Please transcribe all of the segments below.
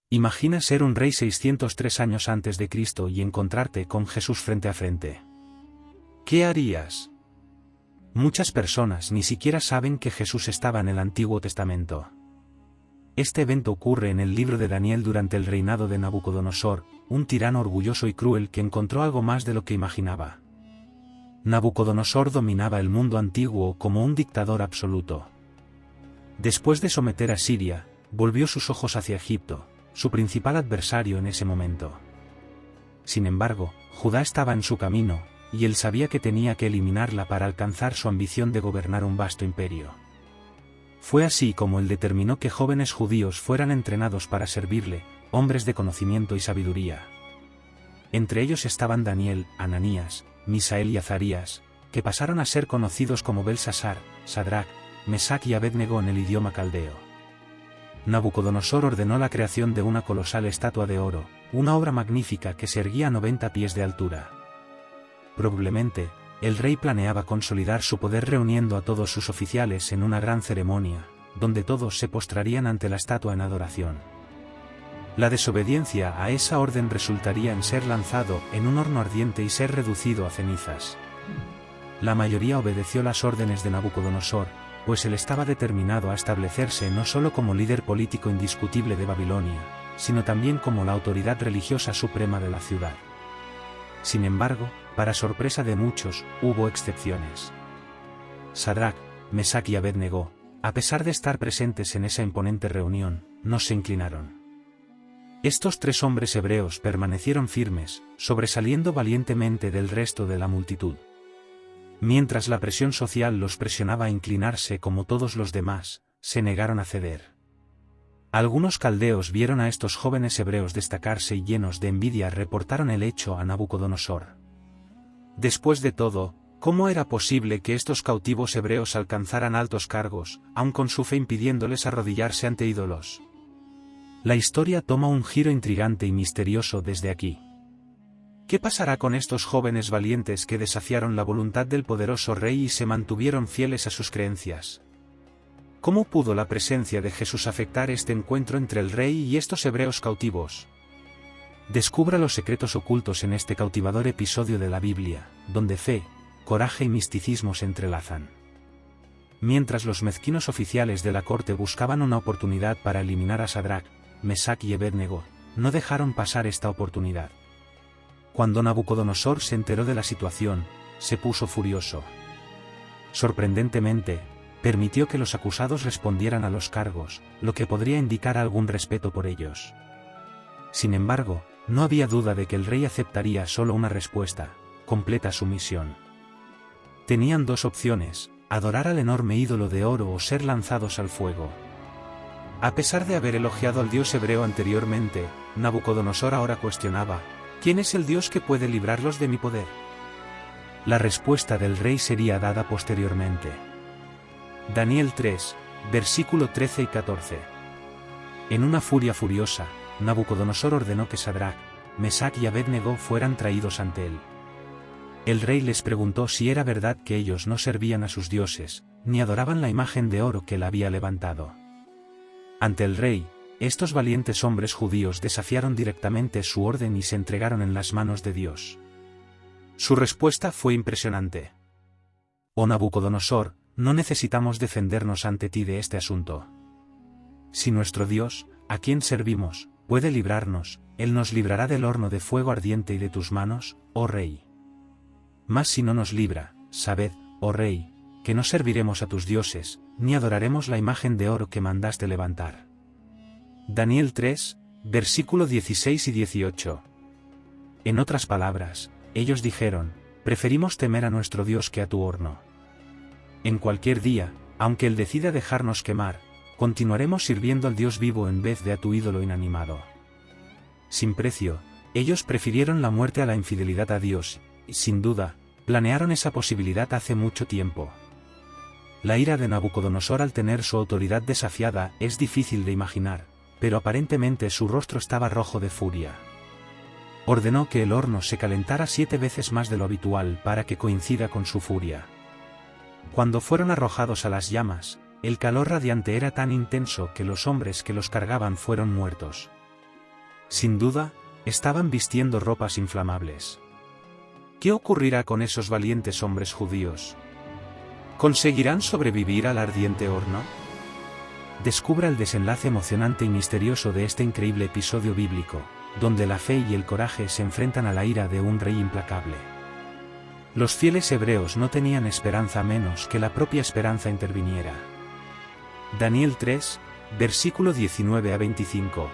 Imagina ser un rey 603 años antes de Cristo y encontrarte con Jesús frente a frente. ¿Qué harías? Muchas personas ni siquiera saben que Jesús estaba en el Antiguo Testamento. Este evento ocurre en el libro de Daniel durante el reinado de Nabucodonosor, un tirano orgulloso y cruel que encontró algo más de lo que imaginaba. Nabucodonosor dominaba el mundo antiguo como un dictador absoluto. Después de someter a Siria, volvió sus ojos hacia Egipto, su principal adversario en ese momento. Sin embargo, Judá estaba en su camino, y él sabía que tenía que eliminarla para alcanzar su ambición de gobernar un vasto imperio. Fue así como él determinó que jóvenes judíos fueran entrenados para servirle, hombres de conocimiento y sabiduría. Entre ellos estaban Daniel, Ananías, Misael y Azarías, que pasaron a ser conocidos como Belsasar, Sadrac, Mesac y Abednego en el idioma caldeo. Nabucodonosor ordenó la creación de una colosal estatua de oro, una obra magnífica que se erguía a 90 pies de altura. Probablemente, el rey planeaba consolidar su poder reuniendo a todos sus oficiales en una gran ceremonia, donde todos se postrarían ante la estatua en adoración. La desobediencia a esa orden resultaría en ser lanzado en un horno ardiente y ser reducido a cenizas. La mayoría obedeció las órdenes de Nabucodonosor, pues él estaba determinado a establecerse no solo como líder político indiscutible de Babilonia, sino también como la autoridad religiosa suprema de la ciudad. Sin embargo, para sorpresa de muchos, hubo excepciones. Sadrac, Mesac y Abednego, a pesar de estar presentes en esa imponente reunión, no se inclinaron. Estos tres hombres hebreos permanecieron firmes, sobresaliendo valientemente del resto de la multitud. Mientras la presión social los presionaba a inclinarse como todos los demás, se negaron a ceder. Algunos caldeos vieron a estos jóvenes hebreos destacarse y llenos de envidia reportaron el hecho a Nabucodonosor. Después de todo, ¿cómo era posible que estos cautivos hebreos alcanzaran altos cargos, aun con su fe impidiéndoles arrodillarse ante ídolos? La historia toma un giro intrigante y misterioso desde aquí. ¿Qué pasará con estos jóvenes valientes que desafiaron la voluntad del poderoso rey y se mantuvieron fieles a sus creencias? ¿Cómo pudo la presencia de Jesús afectar este encuentro entre el rey y estos hebreos cautivos? Descubra los secretos ocultos en este cautivador episodio de la Biblia, donde fe, coraje y misticismo se entrelazan. Mientras los mezquinos oficiales de la corte buscaban una oportunidad para eliminar a Sadrac, Mesac y Abednego, no dejaron pasar esta oportunidad. Cuando Nabucodonosor se enteró de la situación, se puso furioso. Sorprendentemente, permitió que los acusados respondieran a los cargos, lo que podría indicar algún respeto por ellos. Sin embargo, no había duda de que el rey aceptaría solo una respuesta: completa sumisión. Tenían dos opciones: adorar al enorme ídolo de oro o ser lanzados al fuego. A pesar de haber elogiado al dios hebreo anteriormente, Nabucodonosor ahora cuestionaba: ¿quién es el dios que puede librarlos de mi poder? La respuesta del rey sería dada posteriormente. Daniel 3, versículo 13 y 14. En una furia furiosa, Nabucodonosor ordenó que Sadrac, Mesac y Abednego fueran traídos ante él. El rey les preguntó si era verdad que ellos no servían a sus dioses, ni adoraban la imagen de oro que él había levantado. Ante el rey, estos valientes hombres judíos desafiaron directamente su orden y se entregaron en las manos de Dios. Su respuesta fue impresionante. Oh Nabucodonosor, no necesitamos defendernos ante ti de este asunto. Si nuestro Dios, a quien servimos, puede librarnos, Él nos librará del horno de fuego ardiente y de tus manos, oh rey. Mas si no nos libra, sabed, oh rey, que no serviremos a tus dioses, ni adoraremos la imagen de oro que mandaste levantar. Daniel 3, versículo 16 y 18. En otras palabras, ellos dijeron: preferimos temer a nuestro Dios que a tu horno. En cualquier día, aunque Él decida dejarnos quemar, continuaremos sirviendo al Dios vivo en vez de a tu ídolo inanimado. Sin precio, ellos prefirieron la muerte a la infidelidad a Dios, y sin duda, planearon esa posibilidad hace mucho tiempo. La ira de Nabucodonosor al tener su autoridad desafiada es difícil de imaginar, pero aparentemente su rostro estaba rojo de furia. Ordenó que el horno se calentara 7 veces más de lo habitual para que coincida con su furia. Cuando fueron arrojados a las llamas, el calor radiante era tan intenso que los hombres que los cargaban fueron muertos. Sin duda, estaban vistiendo ropas inflamables. ¿Qué ocurrirá con esos valientes hombres judíos? ¿Conseguirán sobrevivir al ardiente horno? Descubra el desenlace emocionante y misterioso de este increíble episodio bíblico, donde la fe y el coraje se enfrentan a la ira de un rey implacable. Los fieles hebreos no tenían esperanza a menos que la propia esperanza interviniera. Daniel 3, versículo 19 a 25.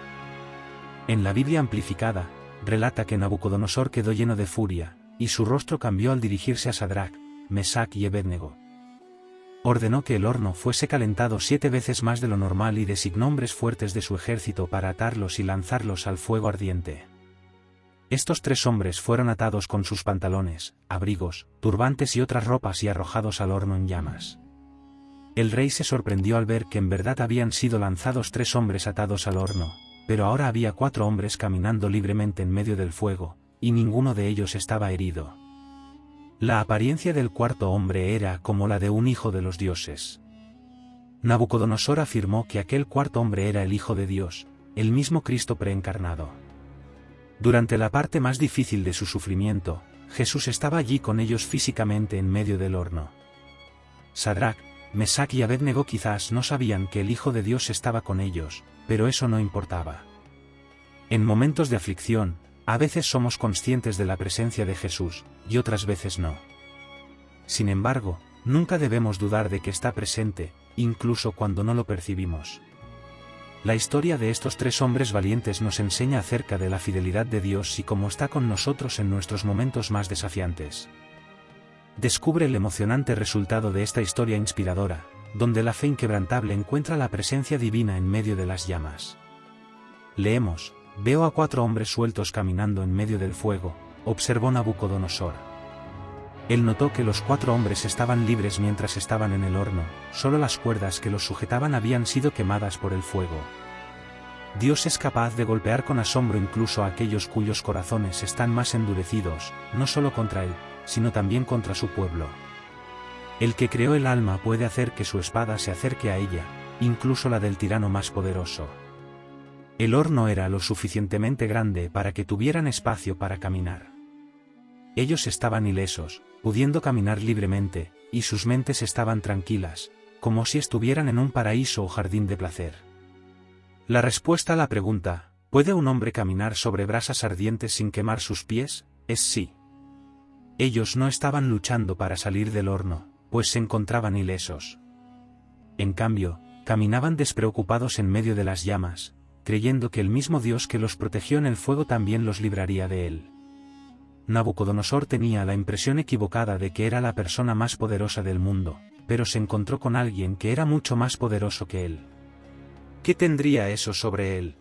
En la Biblia amplificada, relata que Nabucodonosor quedó lleno de furia, y su rostro cambió al dirigirse a Sadrac, Mesac y Abednego. Ordenó que el horno fuese calentado 7 veces más de lo normal y designó hombres fuertes de su ejército para atarlos y lanzarlos al fuego ardiente. Estos 3 hombres fueron atados con sus pantalones, abrigos, turbantes y otras ropas y arrojados al horno en llamas. El rey se sorprendió al ver que en verdad habían sido lanzados 3 hombres atados al horno, pero ahora había 4 hombres caminando libremente en medio del fuego, y ninguno de ellos estaba herido. La apariencia del cuarto hombre era como la de un hijo de los dioses. Nabucodonosor afirmó que aquel cuarto hombre era el Hijo de Dios, el mismo Cristo preencarnado. Durante la parte más difícil de su sufrimiento, Jesús estaba allí con ellos físicamente en medio del horno. Sadrac, Mesac y Abednego quizás no sabían que el Hijo de Dios estaba con ellos, pero eso no importaba. En momentos de aflicción, a veces somos conscientes de la presencia de Jesús, y otras veces no. Sin embargo, nunca debemos dudar de que está presente, incluso cuando no lo percibimos. La historia de estos 3 hombres valientes nos enseña acerca de la fidelidad de Dios y cómo está con nosotros en nuestros momentos más desafiantes. Descubre el emocionante resultado de esta historia inspiradora, donde la fe inquebrantable encuentra la presencia divina en medio de las llamas. Leemos: veo a 4 hombres sueltos caminando en medio del fuego, observó Nabucodonosor. Él notó que los 4 hombres estaban libres mientras estaban en el horno, solo las cuerdas que los sujetaban habían sido quemadas por el fuego. Dios es capaz de golpear con asombro incluso a aquellos cuyos corazones están más endurecidos, no solo contra Él, sino también contra su pueblo. El que creó el alma puede hacer que su espada se acerque a ella, incluso la del tirano más poderoso. El horno era lo suficientemente grande para que tuvieran espacio para caminar. Ellos estaban ilesos, pudiendo caminar libremente, y sus mentes estaban tranquilas, como si estuvieran en un paraíso o jardín de placer. La respuesta a la pregunta, ¿puede un hombre caminar sobre brasas ardientes sin quemar sus pies?, es sí. Ellos no estaban luchando para salir del horno, pues se encontraban ilesos. En cambio, caminaban despreocupados en medio de las llamas, creyendo que el mismo Dios que los protegió en el fuego también los libraría de él. Nabucodonosor tenía la impresión equivocada de que era la persona más poderosa del mundo, pero se encontró con alguien que era mucho más poderoso que él. ¿Qué tendría eso sobre él?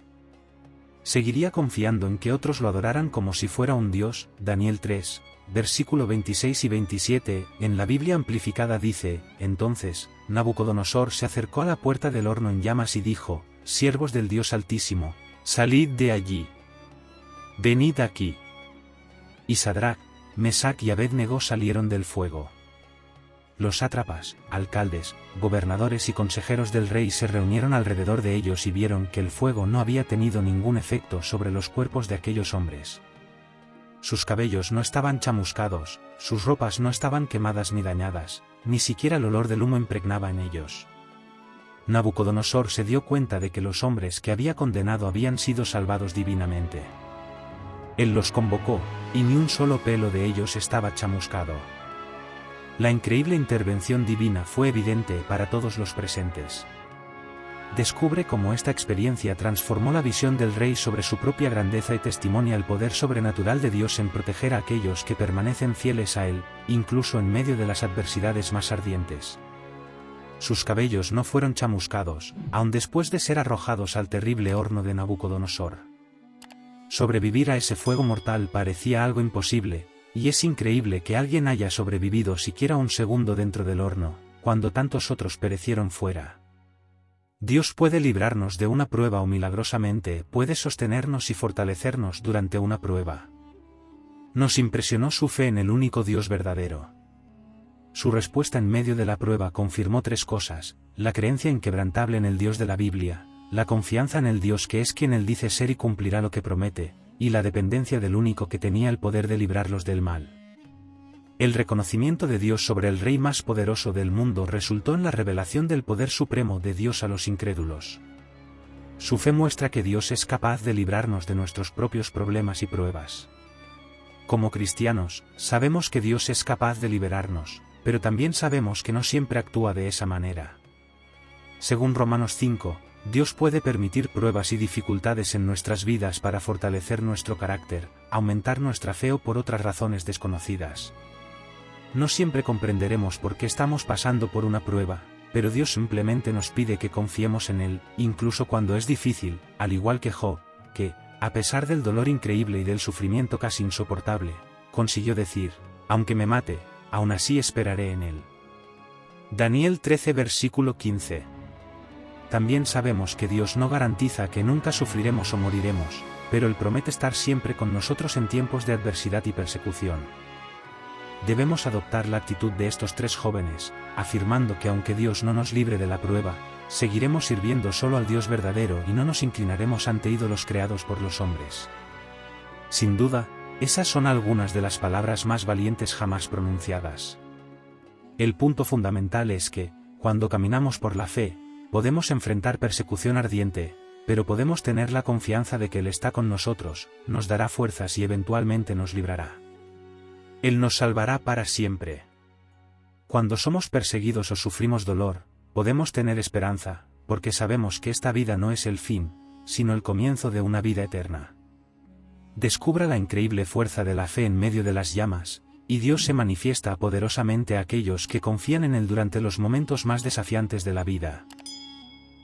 Seguiría confiando en que otros lo adoraran como si fuera un dios. Daniel 3, versículo 26 y 27, en la Biblia amplificada dice: entonces, Nabucodonosor se acercó a la puerta del horno en llamas y dijo: siervos del Dios Altísimo, salid de allí. Venid aquí. Y Sadrac, Mesac y Abednego salieron del fuego. Los sátrapas, alcaldes, gobernadores y consejeros del rey se reunieron alrededor de ellos y vieron que el fuego no había tenido ningún efecto sobre los cuerpos de aquellos hombres. Sus cabellos no estaban chamuscados, sus ropas no estaban quemadas ni dañadas, ni siquiera el olor del humo impregnaba en ellos. Nabucodonosor se dio cuenta de que los hombres que había condenado habían sido salvados divinamente. Él los convocó, y ni un solo pelo de ellos estaba chamuscado. La increíble intervención divina fue evidente para todos los presentes. Descubre cómo esta experiencia transformó la visión del rey sobre su propia grandeza y testimonia el poder sobrenatural de Dios en proteger a aquellos que permanecen fieles a Él, incluso en medio de las adversidades más ardientes. Sus cabellos no fueron chamuscados, aun después de ser arrojados al terrible horno de Nabucodonosor. Sobrevivir a ese fuego mortal parecía algo imposible, y es increíble que alguien haya sobrevivido siquiera un segundo dentro del horno, cuando tantos otros perecieron fuera. Dios puede librarnos de una prueba o milagrosamente puede sostenernos y fortalecernos durante una prueba. Nos impresionó su fe en el único Dios verdadero. Su respuesta en medio de la prueba confirmó 3 cosas: la creencia inquebrantable en el Dios de la Biblia, la confianza en el Dios que es quien él dice ser y cumplirá lo que promete, y la dependencia del único que tenía el poder de librarlos del mal. El reconocimiento de Dios sobre el rey más poderoso del mundo resultó en la revelación del poder supremo de Dios a los incrédulos. Su fe muestra que Dios es capaz de librarnos de nuestros propios problemas y pruebas. Como cristianos, sabemos que Dios es capaz de liberarnos, pero también sabemos que no siempre actúa de esa manera. Según Romanos 5, Dios puede permitir pruebas y dificultades en nuestras vidas para fortalecer nuestro carácter, aumentar nuestra fe o por otras razones desconocidas. No siempre comprenderemos por qué estamos pasando por una prueba, pero Dios simplemente nos pide que confiemos en Él, incluso cuando es difícil, al igual que Job, que, a pesar del dolor increíble y del sufrimiento casi insoportable, consiguió decir, aunque me mate, aún así esperaré en Él. Daniel 13 versículo 15. También sabemos que Dios no garantiza que nunca sufriremos o moriremos, pero Él promete estar siempre con nosotros en tiempos de adversidad y persecución. Debemos adoptar la actitud de estos tres jóvenes, afirmando que aunque Dios no nos libre de la prueba, seguiremos sirviendo solo al Dios verdadero y no nos inclinaremos ante ídolos creados por los hombres. Sin duda, esas son algunas de las palabras más valientes jamás pronunciadas. El punto fundamental es que, cuando caminamos por la fe, podemos enfrentar persecución ardiente, pero podemos tener la confianza de que Él está con nosotros, nos dará fuerzas y eventualmente nos librará. Él nos salvará para siempre. Cuando somos perseguidos o sufrimos dolor, podemos tener esperanza, porque sabemos que esta vida no es el fin, sino el comienzo de una vida eterna. Descubra la increíble fuerza de la fe en medio de las llamas, y Dios se manifiesta poderosamente a aquellos que confían en Él durante los momentos más desafiantes de la vida.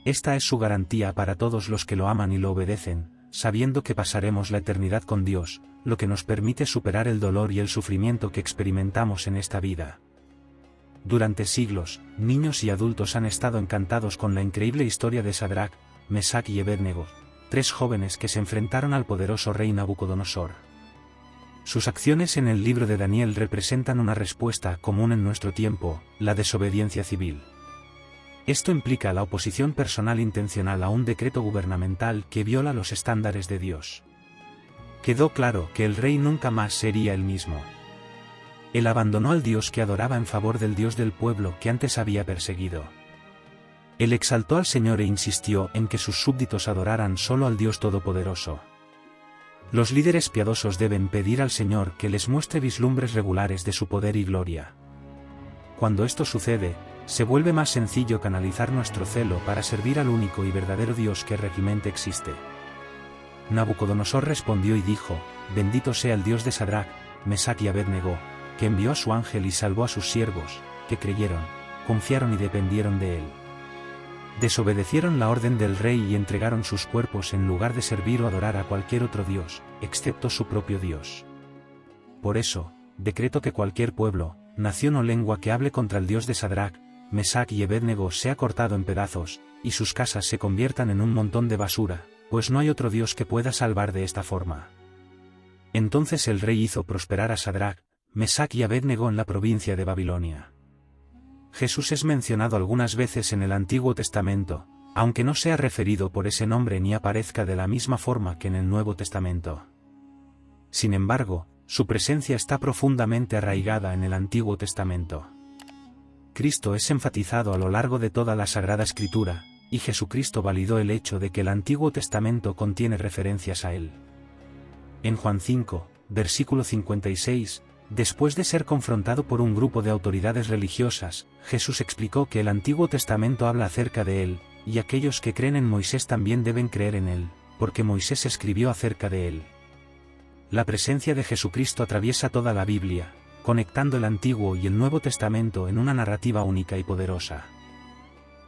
Esta es su garantía para todos los que lo aman y lo obedecen, sabiendo que pasaremos la eternidad con Dios, lo que nos permite superar el dolor y el sufrimiento que experimentamos en esta vida. Durante siglos, niños y adultos han estado encantados con la increíble historia de Sadrac, Mesac y Abednego, tres jóvenes que se enfrentaron al poderoso rey Nabucodonosor. Sus acciones en el libro de Daniel representan una respuesta común en nuestro tiempo, la desobediencia civil. Esto implica la oposición personal intencional a un decreto gubernamental que viola los estándares de Dios. Quedó claro que el rey nunca más sería el mismo. Él abandonó al Dios que adoraba en favor del Dios del pueblo que antes había perseguido. Él exaltó al Señor e insistió en que sus súbditos adoraran solo al Dios Todopoderoso. Los líderes piadosos deben pedir al Señor que les muestre vislumbres regulares de su poder y gloria. Cuando esto sucede, se vuelve más sencillo canalizar nuestro celo para servir al único y verdadero Dios que realmente existe. Nabucodonosor respondió y dijo, bendito sea el Dios de Sadrac, Mesac y Abednego, que envió a su ángel y salvó a sus siervos, que creyeron, confiaron y dependieron de él. Desobedecieron la orden del rey y entregaron sus cuerpos en lugar de servir o adorar a cualquier otro Dios, excepto su propio Dios. Por eso, decreto que cualquier pueblo, nación o lengua que hable contra el Dios de Sadrac, Mesac y Abednego sea cortado en pedazos, y sus casas se conviertan en un montón de basura, pues no hay otro Dios que pueda salvar de esta forma. Entonces el rey hizo prosperar a Sadrac, Mesac y Abednego en la provincia de Babilonia. Jesús es mencionado algunas veces en el Antiguo Testamento, aunque no sea referido por ese nombre ni aparezca de la misma forma que en el Nuevo Testamento. Sin embargo, su presencia está profundamente arraigada en el Antiguo Testamento. Cristo es enfatizado a lo largo de toda la Sagrada Escritura, y Jesucristo validó el hecho de que el Antiguo Testamento contiene referencias a Él. En Juan 5, versículo 56, después de ser confrontado por un grupo de autoridades religiosas, Jesús explicó que el Antiguo Testamento habla acerca de Él, y aquellos que creen en Moisés también deben creer en Él, porque Moisés escribió acerca de Él. La presencia de Jesucristo atraviesa toda la Biblia, conectando el Antiguo y el Nuevo Testamento en una narrativa única y poderosa.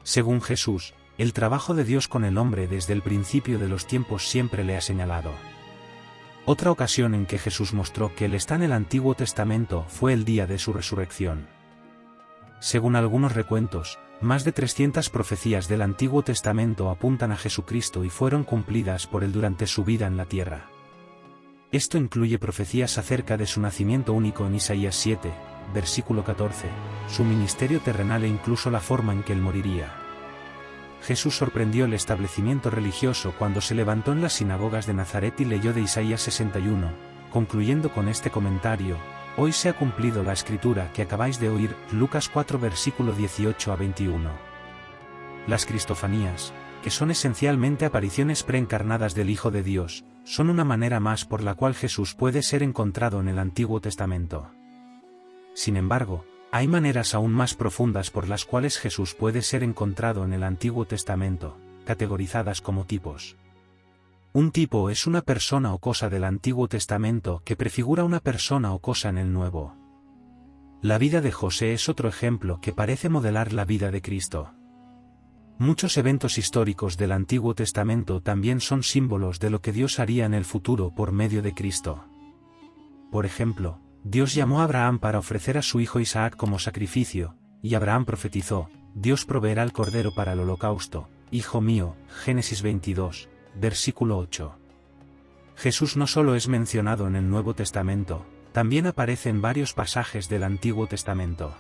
Según Jesús, el trabajo de Dios con el hombre desde el principio de los tiempos siempre le ha señalado. Otra ocasión en que Jesús mostró que Él está en el Antiguo Testamento fue el día de su resurrección. Según algunos recuentos, más de 300 profecías del Antiguo Testamento apuntan a Jesucristo y fueron cumplidas por Él durante su vida en la tierra. Esto incluye profecías acerca de su nacimiento único en Isaías 7, versículo 14, su ministerio terrenal e incluso la forma en que Él moriría. Jesús sorprendió el establecimiento religioso cuando se levantó en las sinagogas de Nazaret y leyó de Isaías 61, concluyendo con este comentario: hoy se ha cumplido la escritura que acabáis de oír. Lucas 4 versículo 18 a 21. Las cristofanías, que son esencialmente apariciones preencarnadas del Hijo de Dios, son una manera más por la cual Jesús puede ser encontrado en el Antiguo Testamento. Sin embargo, hay maneras aún más profundas por las cuales Jesús puede ser encontrado en el Antiguo Testamento, categorizadas como tipos. Un tipo es una persona o cosa del Antiguo Testamento que prefigura una persona o cosa en el Nuevo. La vida de José es otro ejemplo que parece modelar la vida de Cristo. Muchos eventos históricos del Antiguo Testamento también son símbolos de lo que Dios haría en el futuro por medio de Cristo. Por ejemplo, Dios llamó a Abraham para ofrecer a su hijo Isaac como sacrificio, y Abraham profetizó: Dios proveerá el cordero para el holocausto, hijo mío. Génesis 22, versículo 8. Jesús no solo es mencionado en el Nuevo Testamento, también aparece en varios pasajes del Antiguo Testamento.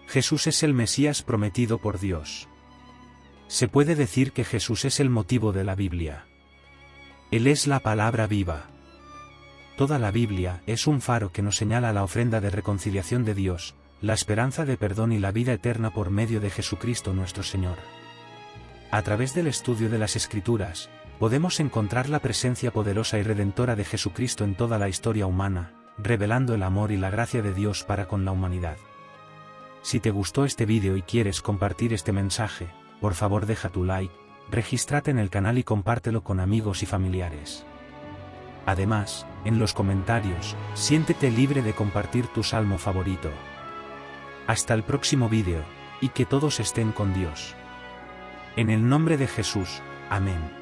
Jesús es el Mesías prometido por Dios. Se puede decir que Jesús es el motivo de la Biblia. Él es la palabra viva. Toda la Biblia es un faro que nos señala la ofrenda de reconciliación de Dios, la esperanza de perdón y la vida eterna por medio de Jesucristo nuestro Señor. A través del estudio de las Escrituras, podemos encontrar la presencia poderosa y redentora de Jesucristo en toda la historia humana, revelando el amor y la gracia de Dios para con la humanidad. Si te gustó este vídeo y quieres compartir este mensaje, por favor deja tu like, regístrate en el canal y compártelo con amigos y familiares. Además, en los comentarios, siéntete libre de compartir tu salmo favorito. Hasta el próximo vídeo, y que todos estén con Dios. En el nombre de Jesús, amén.